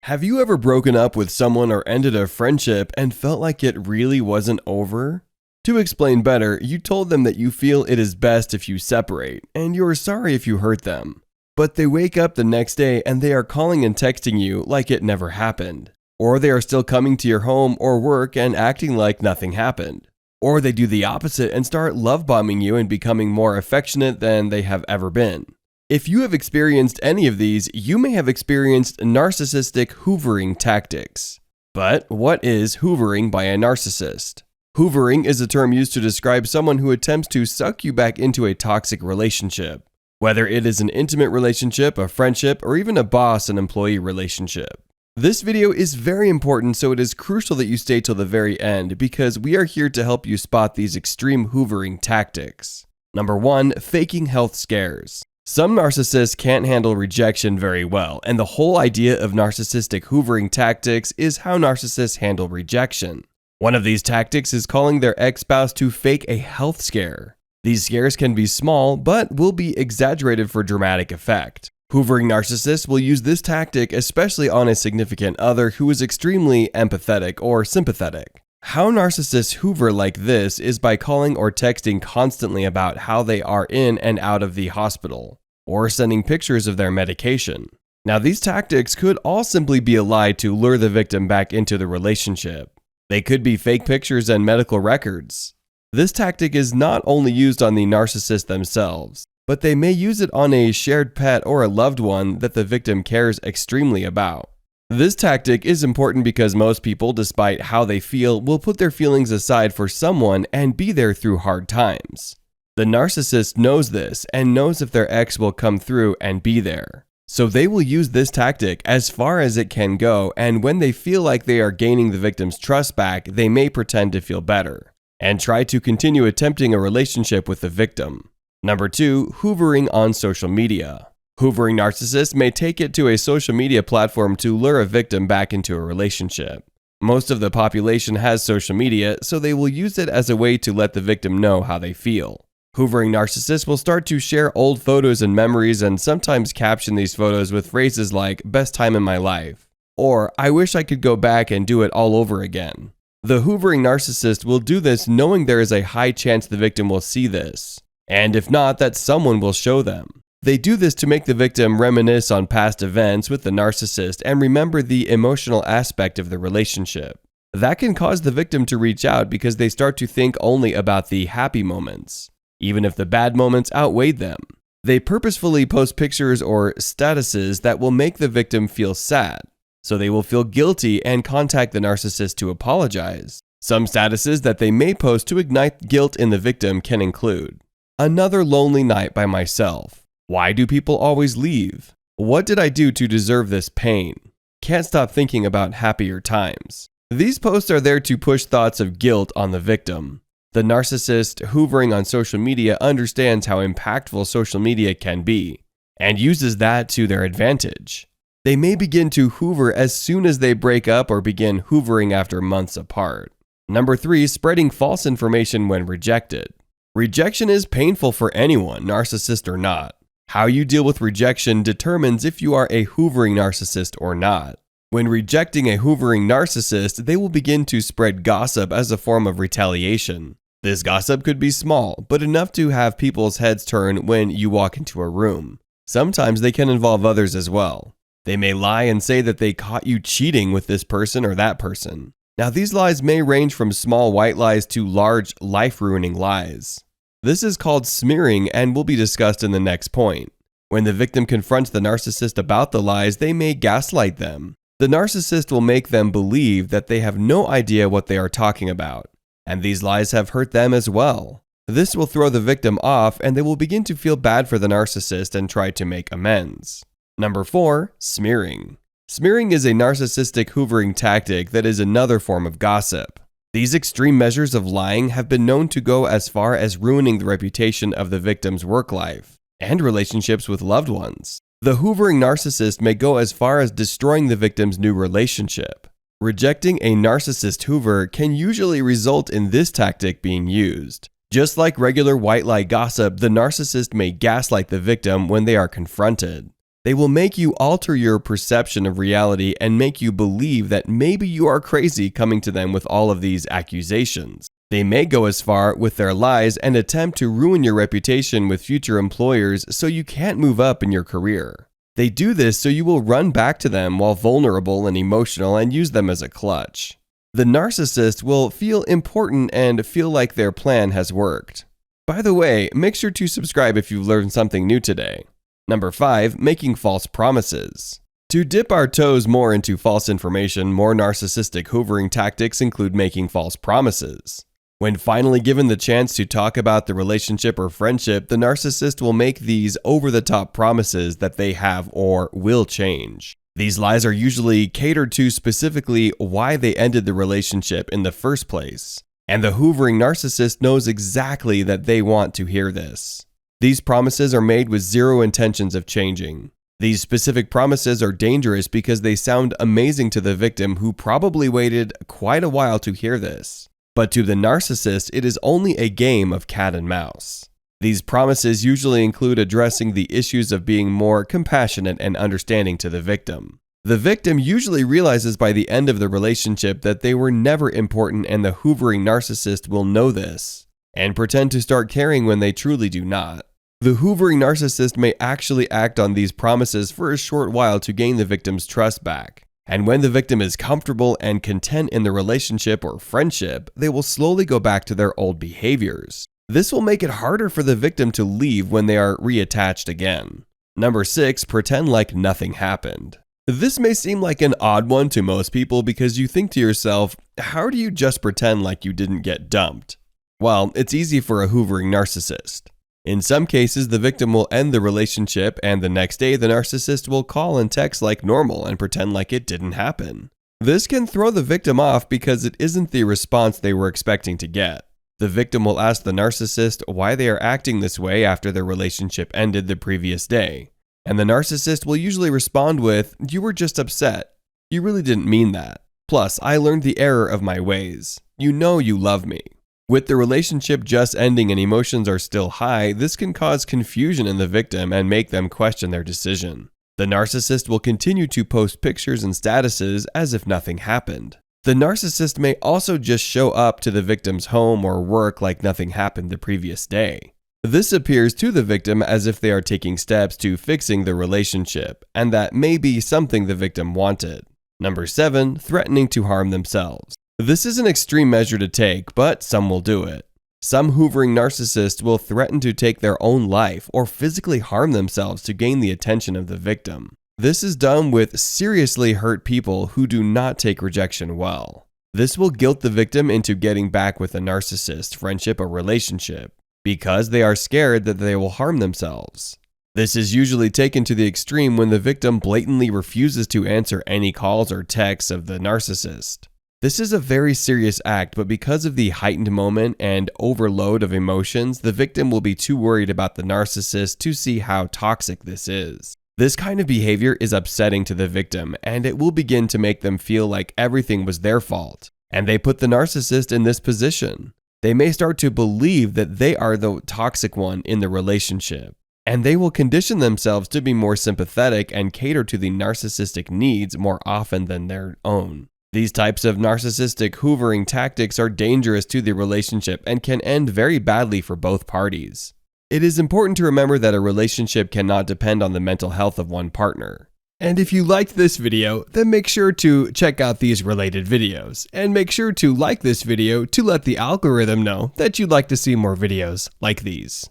Have you ever broken up with someone or ended a friendship and felt like it really wasn't over? To explain better, you told them that you feel it is best if you separate, and you're sorry if you hurt them. But they wake up the next day and they are calling and texting you like it never happened. Or they are still coming to your home or work and acting like nothing happened. Or they do the opposite and start love bombing you and becoming more affectionate than they have ever been. If you have experienced any of these, you may have experienced narcissistic hoovering tactics. But what is hoovering by a narcissist? Hoovering is a term used to describe someone who attempts to suck you back into a toxic relationship. Whether it is an intimate relationship, a friendship, or even a boss and employee relationship. This video is very important, so it is crucial that you stay till the very end because we are here to help you spot these extreme hoovering tactics. Number 1. Faking health scares. Some narcissists can't handle rejection very well, and the whole idea of narcissistic hoovering tactics is how narcissists handle rejection. One of these tactics is calling their ex-spouse to fake a health scare. These scares can be small, but will be exaggerated for dramatic effect. Hoovering narcissists will use this tactic especially on a significant other who is extremely empathetic or sympathetic. How narcissists hoover like this is by calling or texting constantly about how they are in and out of the hospital, or sending pictures of their medication. Now, these tactics could all simply be a lie to lure the victim back into the relationship. They could be fake pictures and medical records. This tactic is not only used on the narcissist themselves, but they may use it on a shared pet or a loved one that the victim cares extremely about. This tactic is important because most people, despite how they feel, will put their feelings aside for someone and be there through hard times. The narcissist knows this and knows if their ex will come through and be there. So they will use this tactic as far as it can go, and when they feel like they are gaining the victim's trust back, they may pretend to feel better and try to continue attempting a relationship with the victim. Number 2. Hoovering on social media. Hoovering narcissists may take it to a social media platform to lure a victim back into a relationship. Most of the population has social media, so they will use it as a way to let the victim know how they feel. Hoovering narcissists will start to share old photos and memories and sometimes caption these photos with phrases like, "best time in my life," or "I wish I could go back and do it all over again." The hoovering narcissist will do this knowing there is a high chance the victim will see this, and if not, that someone will show them. They do this to make the victim reminisce on past events with the narcissist and remember the emotional aspect of the relationship. That can cause the victim to reach out because they start to think only about the happy moments, even if the bad moments outweighed them. They purposefully post pictures or statuses that will make the victim feel sad, so they will feel guilty and contact the narcissist to apologize. Some statuses that they may post to ignite guilt in the victim can include: "Another lonely night by myself. Why do people always leave? What did I do to deserve this pain? Can't stop thinking about happier times." These posts are there to push thoughts of guilt on the victim. The narcissist hoovering on social media understands how impactful social media can be and uses that to their advantage. They may begin to hoover as soon as they break up or begin hoovering after months apart. Number 3. Spreading false information when rejected. Rejection is painful for anyone, narcissist or not. How you deal with rejection determines if you are a hoovering narcissist or not. When rejecting a hoovering narcissist, they will begin to spread gossip as a form of retaliation. This gossip could be small, but enough to have people's heads turn when you walk into a room. Sometimes they can involve others as well. They may lie and say that they caught you cheating with this person or that person. Now, these lies may range from small white lies to large, life-ruining lies. This is called smearing and will be discussed in the next point. When the victim confronts the narcissist about the lies, they may gaslight them. The narcissist will make them believe that they have no idea what they are talking about, and these lies have hurt them as well. This will throw the victim off and they will begin to feel bad for the narcissist and try to make amends. Number 4. Smearing. Smearing is a narcissistic hoovering tactic that is another form of gossip. These extreme measures of lying have been known to go as far as ruining the reputation of the victim's work life and relationships with loved ones. The hoovering narcissist may go as far as destroying the victim's new relationship. Rejecting a narcissist hoover can usually result in this tactic being used. Just like regular white lie gossip, the narcissist may gaslight the victim when they are confronted. They will make you alter your perception of reality and make you believe that maybe you are crazy coming to them with all of these accusations. They may go as far with their lies and attempt to ruin your reputation with future employers so you can't move up in your career. They do this so you will run back to them while vulnerable and emotional and use them as a clutch. The narcissist will feel important and feel like their plan has worked. By the way, make sure to subscribe if you've learned something new today. Number 5, making false promises. To dip our toes more into false information, more narcissistic hoovering tactics include making false promises. When finally given the chance to talk about the relationship or friendship, the narcissist will make these over-the-top promises that they have or will change. These lies are usually catered to specifically why they ended the relationship in the first place. And the hoovering narcissist knows exactly that they want to hear this. These promises are made with zero intentions of changing. These specific promises are dangerous because they sound amazing to the victim who probably waited quite a while to hear this. But to the narcissist, it is only a game of cat and mouse. These promises usually include addressing the issues of being more compassionate and understanding to the victim. The victim usually realizes by the end of the relationship that they were never important, and the hoovering narcissist will know this and pretend to start caring when they truly do not. The hoovering narcissist may actually act on these promises for a short while to gain the victim's trust back. And when the victim is comfortable and content in the relationship or friendship, they will slowly go back to their old behaviors. This will make it harder for the victim to leave when they are reattached again. Number 6, pretend like nothing happened. This may seem like an odd one to most people because you think to yourself, how do you just pretend like you didn't get dumped? Well, it's easy for a hoovering narcissist. In some cases, the victim will end the relationship, and the next day the narcissist will call and text like normal and pretend like it didn't happen. This can throw the victim off because it isn't the response they were expecting to get. The victim will ask the narcissist why they are acting this way after their relationship ended the previous day. And the narcissist will usually respond with, "You were just upset. You really didn't mean that. Plus, I learned the error of my ways. You know you love me." With the relationship just ending and emotions are still high, this can cause confusion in the victim and make them question their decision. The narcissist will continue to post pictures and statuses as if nothing happened. The narcissist may also just show up to the victim's home or work like nothing happened the previous day. This appears to the victim as if they are taking steps to fixing the relationship, and that may be something the victim wanted. Number 7, threatening to harm themselves. This is an extreme measure to take, but some will do it. Some hoovering narcissists will threaten to take their own life or physically harm themselves to gain the attention of the victim. This is done with seriously hurt people who do not take rejection well. This will guilt the victim into getting back with a narcissist, friendship, or relationship because they are scared that they will harm themselves. This is usually taken to the extreme when the victim blatantly refuses to answer any calls or texts of the narcissist. This is a very serious act, but because of the heightened moment and overload of emotions, the victim will be too worried about the narcissist to see how toxic this is. This kind of behavior is upsetting to the victim, and it will begin to make them feel like everything was their fault, and they put the narcissist in this position. They may start to believe that they are the toxic one in the relationship, and they will condition themselves to be more sympathetic and cater to the narcissistic needs more often than their own. These types of narcissistic hoovering tactics are dangerous to the relationship and can end very badly for both parties. It is important to remember that a relationship cannot depend on the mental health of one partner. And if you liked this video, then make sure to check out these related videos. And make sure to like this video to let the algorithm know that you'd like to see more videos like these.